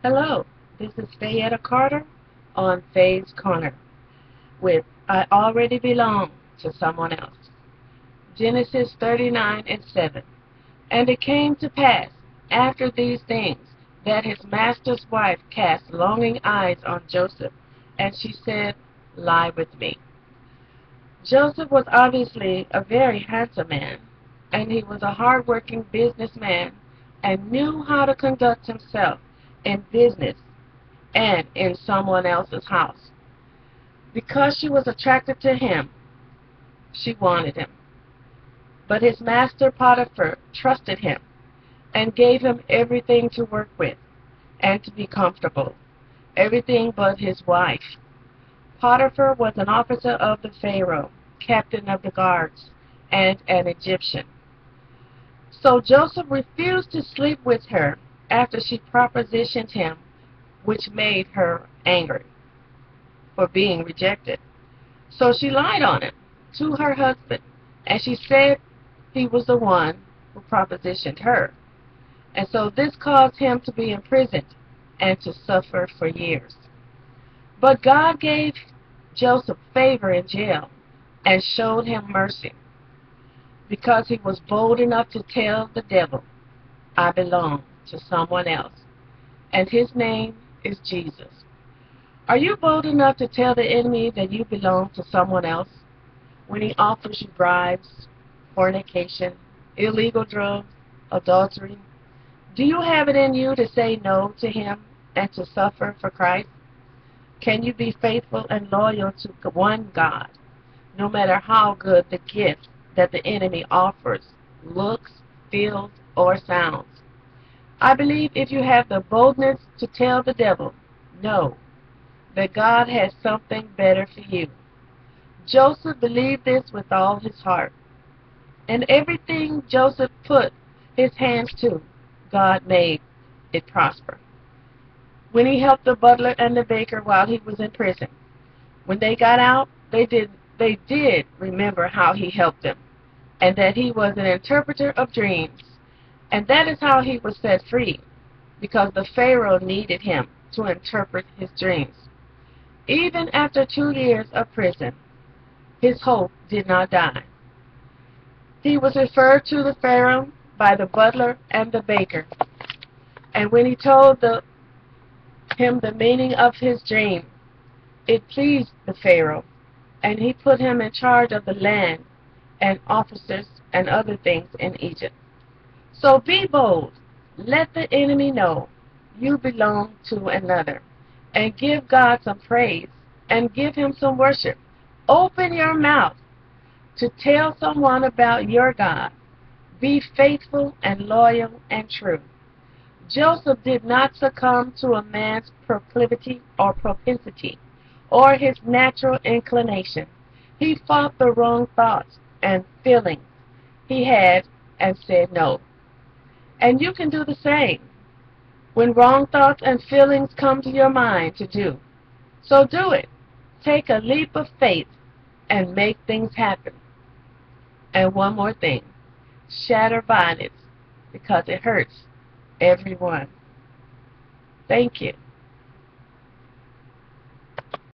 Hello, this is Fayetta Carter on Faye's Corner with I Already Belong to Someone Else. Genesis 39:7. And it came to pass after these things that his master's wife cast longing eyes on Joseph, and she said, Lie with me. Joseph was obviously a very handsome man, and he was a hard-working businessman and knew how to conduct himself in business and in someone else's house. Because she was attracted to him, she wanted him. But his master Potiphar trusted him and gave him everything to work with and to be comfortable, everything but his wife. Potiphar was an officer of the Pharaoh, captain of the guards, and an Egyptian. So Joseph refused to sleep with her after she propositioned him, which made her angry for being rejected. So she lied on him to her husband, and she said he was the one who propositioned her. And so this caused him to be imprisoned and to suffer for years. But God gave Joseph favor in jail and showed him mercy because he was bold enough to tell the devil, I belong to someone else. And his name is Jesus. Are you bold enough to tell the enemy that you belong to someone else when he offers you bribes, fornication, illegal drugs, adultery? Do you have it in you to say no to him and to suffer for Christ? Can you be faithful and loyal to one God, no matter how good the gift that the enemy offers looks, feels, or sounds? I believe if you have the boldness to tell the devil no, that God has something better for you. Joseph believed this with all his heart. And everything Joseph put his hands to, God made it prosper. When he helped the butler and the baker while he was in prison, when they got out, they did remember how he helped them, and that he was an interpreter of dreams. And that is how he was set free, because the Pharaoh needed him to interpret his dreams. Even after 2 years of prison, his hope did not die. He was referred to the Pharaoh by the butler and the baker, and when he told him the meaning of his dream, it pleased the Pharaoh, and he put him in charge of the land and officers and other things in Egypt. So be bold. Let the enemy know you belong to another, and give God some praise and give him some worship. Open your mouth to tell someone about your God. Be faithful and loyal and true. Joseph did not succumb to a man's proclivity or propensity or his natural inclination. He fought the wrong thoughts and feelings he had and said no. And you can do the same when wrong thoughts and feelings come to your mind to do. So do it. Take a leap of faith and make things happen. And one more thing. Shatter bonnets because it hurts everyone. Thank you.